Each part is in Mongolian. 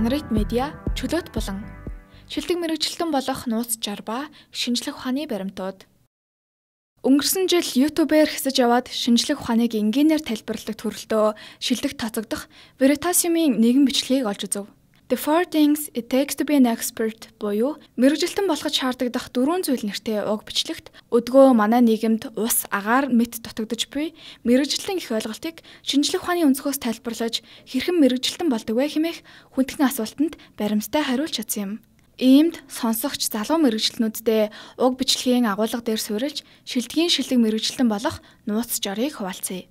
Чанарит медиа чөлөөт булан шилдэг мэргэжилтэн болох нууц жарба шинжлэх ухааны баримтууд. Өнгөрсөн жил YouTube-ээр хэсэж яваад шинжлэх ухааныг энгийнээр тайлбарладаг төрөлтөө шилдэг тооцогдох Veritasium-ийн нэгэн бичлэгийг олж үзв. The Four Things It Takes to be an Expert буюу мэргэжилтэн болоход шаардлагадах 4 зүйл нэртэй уг бичлэгт өдгөө манай нийгэмд ус, агаар, мэт дутагдж буй мэргэжилтэн их ойлголтыг шинжлэх ухааны өнцгөөс тайлбарлаж хэрхэн мэргэжилтэн болдог вэ хэмээх хүндхэн асуултанд баримттай хариулж чадсан юм. Иймд сонсогч залуу мэргэжилтнүүддээ уг бичлэгийн агуулга дээр суурилж шилдэг мэргэжилтэн болох нууц жорыг хуваалцъя.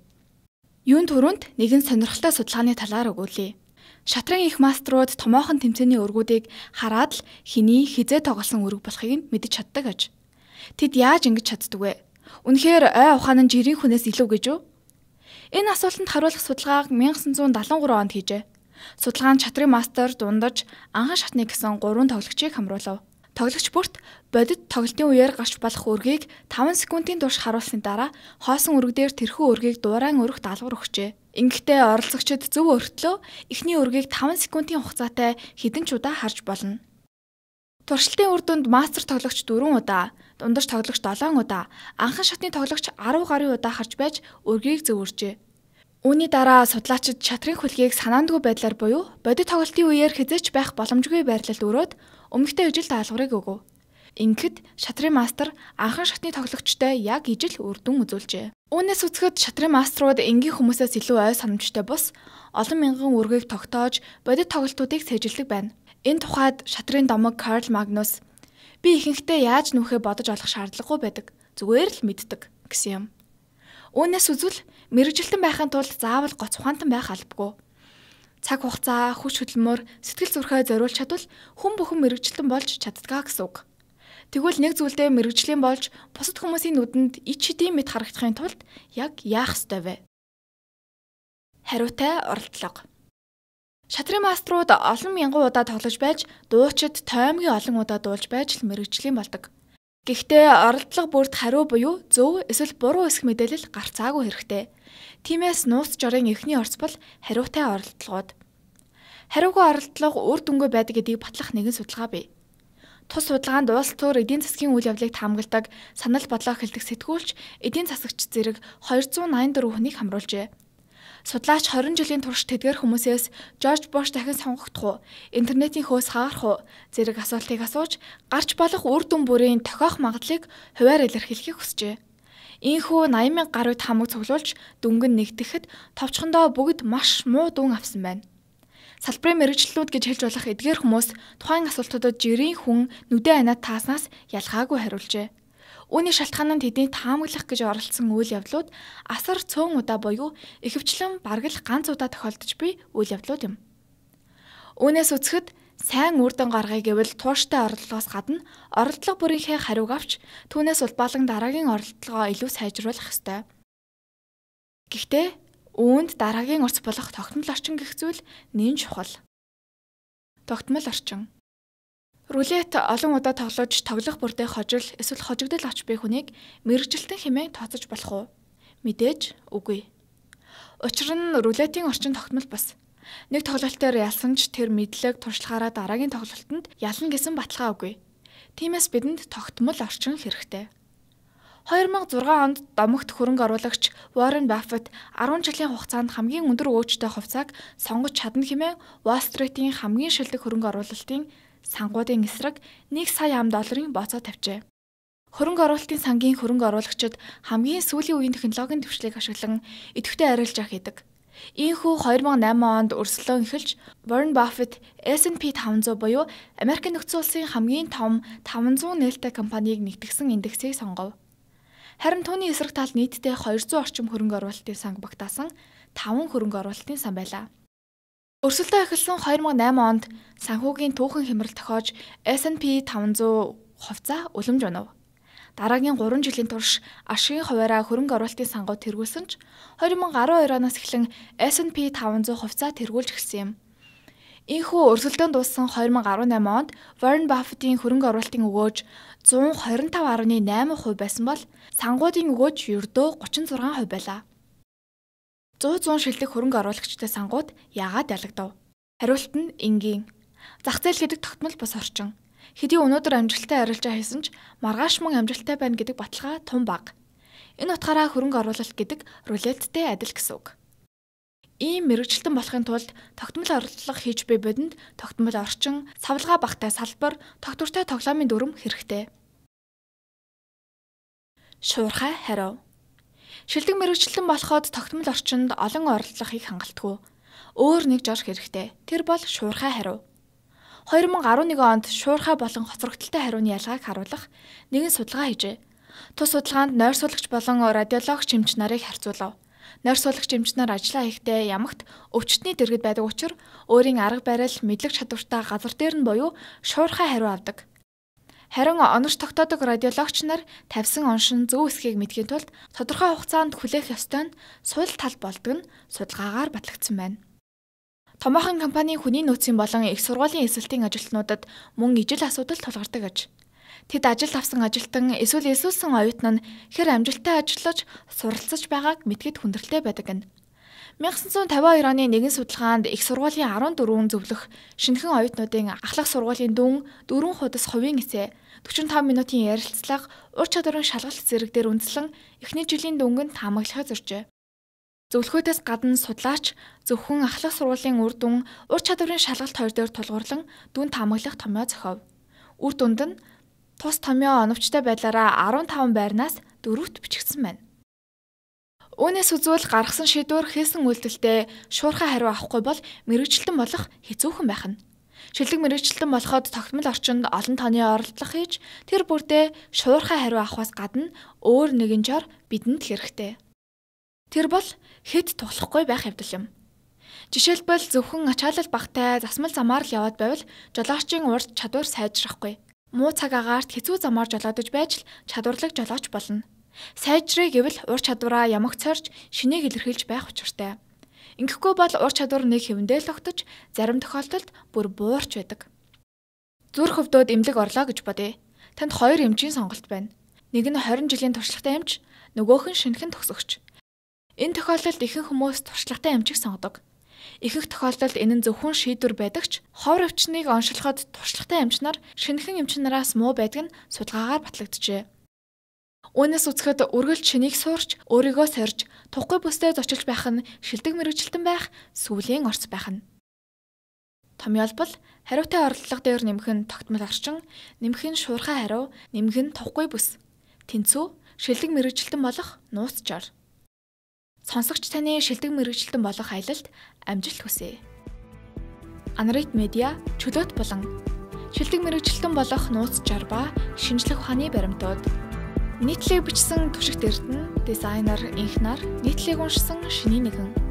Юун түрүүнд нэгэн сонирхолтой судалгааны талаар өгүүлье. Шатрын их маструуд томоохон тэмцээний өргүүдийг хараад л хэний хизээ тоглосон өрг болохыг нь мэдэж чаддаг аж. Тэд яаж ингэж чаддаг вэ? Үнэхээр ой ухаан нь жирийн хүнээс илүү гэж үү? Энэ асуултанд хариулах судалгааг 1973 онд хийжээ. Судалгаа нь шатрын мастер дундаж анхан шатны гэсэн 3 тоглогчийг хамруулав. Тоглогч бүрт бодит тоглолтын үеэр гарч болох өргийг 5 секундын турш харуулсны дараа хоосон өрг дээр тэрхүү өргийг дуурайн өргөх даалгавар өгчээ. Ингэхдээ оролцогчид зөв өртлөө эхний өргийг 5 секундын хугацаатай хэдэн ч удаа харж болно. Туршилтын үр дүнд мастер тоглогч 4 удаа, дундаж тоглогч 7 удаа, анхан шатны тоглогч 10 гаруй удаа харж байж өргийг зөв өржээ. Үүний дараа судлаачид шатрын хөлгийг санаандгүй байдлаар буюу бодит тоглолтын үеэр хязгаарч байх боломжгүй байрлалд өрөөд өмнөхтэй ижил даалгаврыг өгөв. Ингэхэд шатрын мастер анхан шатны тоглогчтой яг ижил үр дүн үзүүлжээ. Үүнээс үзэхэд шатрын маструуд энгийн хүмүүсээс илүү ой санамжтай бус олон мянган өргийг тогтоож бодит тоглолтуудыг сэжилдэг байна. Энэ тухайд шатрын домог Карл Магнус би ихэнхдээ яаж нүүхээ бодож олох шаардлагагүй байдаг. Зүгээр л мэддэг гэсэн юм. Үүнээс үзвэл мэргэжилтэн байхын тулд заавал гоц ухаантан байх албагүй. Цаг хугацаа, хүч хөдөлмөр, сэтгэл зүрхээ зориулж чадвал хүн бүхэн мэргэжилтэн болж чаддгаа гэсэн үг. Тэгвэл нэг зүйлдээ мэргэжлийн болж бусад хүмүүсийн нүдэнд ич хэдийн мэд харагдахын тулд яг яах ёстой вэ? Хариутай оролдлого. Шатрын маструуд олон мянган удаа тоглож байж, дуучид тоймгийн олон удаа дуулж байж л мэргэжлийн болдог. Гэхдээ оролдлого бүрт хариу буюу зөв эсвэл буруу эсэх мэдээлэл гарцаагүй хэрэгтэй. Тиймээс нууц жорын эхний орц бол хариутай оролдлогод. Хариугүй оролдлого үр дүнгүй байдаг гэдгийг батлах нэгэн судалгаа бий. Тус судалгаанд улс төр эдийн засгийн үйл явдлыг таамагладаг санал бодлоо хэлдэг сэтгүүлч эдийн засагч зэрэг 284 хүнийг хамруулжээ. Судлаач 20 жилийн турш тэдгээр хүмүүсээс Жорж Буш дахин сонгогдох уу, интернетийн хөөс хаарах уу зэрэг асуултыг асууж гарч болох үр дүн бүрийн тохиох магадлалыг хуваар илэрхийлэхийг хүсжээ. Ийхүү 80,000 гаруйд хамаг цуглуулж дөнгөн нэгтгэхэд товчхондоо бүгд маш муу дүн авсан байна. Салбарын мэргэжлүүд гэж хэлж болох эдгээр хүмүүс тухайн асуултуудад жирийн хүн нүдэн анаад тааснаас ялгаагүй хариулжээ. Үүний шалтгаан нь тэдний таамаглах гэж оролцсон үйл явдлууд асар цөөн удаа буюу ихэвчлэн бараг л ганц удаа тохиолдож буй үйл явдлууд юм. Үүнээс үзэхэд сайн үр дүн гаргая гэвэл тууштай оролдлогоос гадна оролдлого бүрийнхээ хариуг авч түүнээс улбаалан дараагийн оролдлогоо илүү сайжруулах ёстой. Гэхдээ үүнд дараагийн орц болох тогтмол орчин гэх зүйл нэн чухал. Тогтмол орчин. Рулет олон удаа тоглож тоглох бүрдээ хожил эсвэл хожигдол авч буй хүнийг мэргэжилтэн хэмээн тооцож болох уу? Мэдээж үгүй. Учир нь рулетийн орчин тогтмол бас. Нэг тоглолтоор ялсан ч тэр мэдлэг туршлагаараа дараагийн тоглолтод ялна гэсэн баталгаа үгүй. Тиймээс бидэнд тогтмол орчин хэрэгтэй. 2006 онд домогт хөрөнгө оруулагч Warren Buffett 10 жилийн хугацаанд хамгийн өндөр өөчтэй хувьцааг сонгож чадна хэмээн Wall Street-ийн хамгийн шилдэг хөрөнгө оруулалтын сангуудын эсрэг 1 сая $1 бооцоо тавьжээ. Хөрөнгө оруулалтын сангийн хөрөнгө оруулагчид хамгийн сүүлийн үеийн технологийн дэвшлиг ашиглан идэвхтэй арилжаах хийдэг. Ийхүү 2008 онд өрсөлдөөн эхэлж Warren Buffett S&P 500 буюу Америк нэгдсэн улсын хамгийн том 500 нээлттэй компанийг нэгтгэсэн индексийг сонгов. Харин түүний эсрэг талд нийтдээ 200 орчим хөрөнгө оруулалтын санг багтаасан 5 хөрөнгө оруулалтын сан байлаа. Өрсөлдөө эхэлсэн 2008 онд санхүүгийн түүхэн хямрал тохиож S&P 500 хувьцаа үлэмж унав. Дараагийн 3 жилийн турш ашигын хуваараа хөрөнгө оруулалтын сангууд тэргүүлсэн ч 2012 оноос эхлэн S&P 500 хувьцаа тэргүүлж эхэлсэн юм. Ийхүү өрсөлдөөн дууссан 2018 онд Warren Buffett-ийн хөрөнгө оруулалтын өгөөж 125.8% байсан бол сангуудын өгөөж ердөө 36% байлаа. 100 шилдэг хөрөнгө оруулагчтай сангууд яагаад ялагдав? Хариулт нь энгийн. Зах зээл гэдэг тогтмол бус орчин. Хэдий өнөөдөр амжилттай арилжаа хийсэн ч маргааш мөн амжилттай байна гэдэг баталгаа тун бага. Энэ утгаараа хөрөнгө оруулалт гэдэг рулеттэй адил гэсэн үг. Ийм мэрэгчлэн болохын тулд тогтмол орлого хийж буй бидэнд тогтмол орчин, савлгаа багтай салбар, тогтвортой тоглоомын дүрм хэрэгтэй. Шуурхай хариу. Шилдэг мэрэгчлэн болоход тогтмол орчинд олон орлого хийх хангалтгүй. Өөр нэг жорх хэрэгтэй. Тэр бол шуурхай хариу. 2011 онд шуурхай болон хоцрогдолтой хариуны ялгааг харуулах нэгэн судалгаа хийжээ. Тус судалгаанд нойр суулагч болон радиологч эмч нарыг харьцуулав. Нойр суулагч эмч нар ажиллаа хийхдээ ямагт өвчтний дэргэд байдаг учраас өөрийн арга барил, мэдлэг чадвартай газар дээр нь буюу шуурхай хариу авдаг. Харин онорч тогтоодог радиологч нар тавьсан оншин зөв эсхийг мэдхийн тулд тодорхой хугацаанд хүлээх ёстой нь сул тал болдог нь судалгаагаар батлагдсан байна. Томоохон компани хүний нөөцийн болон их сургуулийн эсвэлтийн ажилтнуудад мөн ижил асуудал тулгардаг аж. Тэд ажилд авсан ажилтан эсвэл эсвэлсэн оюутан нь хэр амжилттай ажиллаж суралцж байгааг мэдгэд хүндрэлтэй байдаг гэнэ. 1952 оны нэгэн судалгаанд их сургуулийн 14 зөвлөх шинэхэн оюутнуудын ахлах сургуулийн дүн 4 хуудас хувийн эсэ 45 минутын ярилцлага ур чадварын шалгалт зэрэг дээр үндэслэн эхний жилийн дөнгөнд таамаглахад зоржээ. Зөвлөхөөдөөс гадна судлаач зөвхөн ахлах сургуулийн үр дүн ур чадварын шалгалт хоёр дээр тулгуурлан дүн таамаглах томьёо зохиов. Үр дүнд нь тус томьёо оновчтой байдлаараа 15 байрнаас 4-т бичигдсэн байна. Үүнээс үзвэл гаргасан шийдвэр хийсэн үйлдэлтэй шуурхай хариу авахгүй бол мэрэгчлэн болох хэцүүхэн байх нь. Шилдэг мэрэгчлэн болоход тогтмол орчинд олон тооны оролдлого хийж тэр бүрдээ шуурхай хариу авахаас гадна өөр нэгэн жор бидэнд хэрэгтэй. Тэр бол хэд тухлахгүй байх явдал юм. Жишээлбэл зөвхөн ачаалал багтай засмал замаар л яваад байвал жолоочийн урд чадвар сайжрахгүй. Муу цаг агаарт хэцүү замаар жолоодож байж л чадварлаг жолооч болно. Сайжрыг гэвэл ур чадвараа ямагт сорж шинийг илэрхийлж байх учиртай. Ингэхгүй бол ур чадвар нэг хэвэндээ л огтож зарим тохиолдолд бүр буурч байдаг. Зүрх өвдөд эмнэлэг орлоо гэж бодъё. Танд хоёр эмчийн сонголт байна. Нэг нь 20 жилийн туршлагатай эмч, нөгөөх нь шинэхэн төгсөгч. Энэ тохиолдолд ихэнх хүмүүс туршлагатай эмчийг сонгодог. Ихэнх тохиолдолд энэ нь зөвхөн шийдвэр байдаг ч ховор өвчнийг оншилоход туршлагатай эмч нар шинэхэн эмч нараас муу байдаг нь судалгаагаар батлагджээ. Үүнээс үзэхэд үргэлж шинийг суурч, өөрийгөө сорж, тухгүй бүсдээ зочилж байх нь шилдэг мэрэгчлэн байх сүүлийн орц байх нь. Томьёолбол хариутай орлого дээр нэмэх нь тогтмол орчин, нэмэх нь шуурхай хариу, нэмэх нь тухгүй бүс. Тэнцүү шилдэг мэрэгчлэн болох нууц жор. Сонсогч таны шилдэг мэрэгчлэн болох аялалд амжилт хүсье. Анрит медиа чөлөөт болон шилдэг мэрэгчлэн болох нууц жор ба шинжлэх ухааны баримтууд. Нийтлэг бичсэн түшигт эрдэнэ, дизайнер, инхнаар нийтлэг уншсан шиний нэгэн.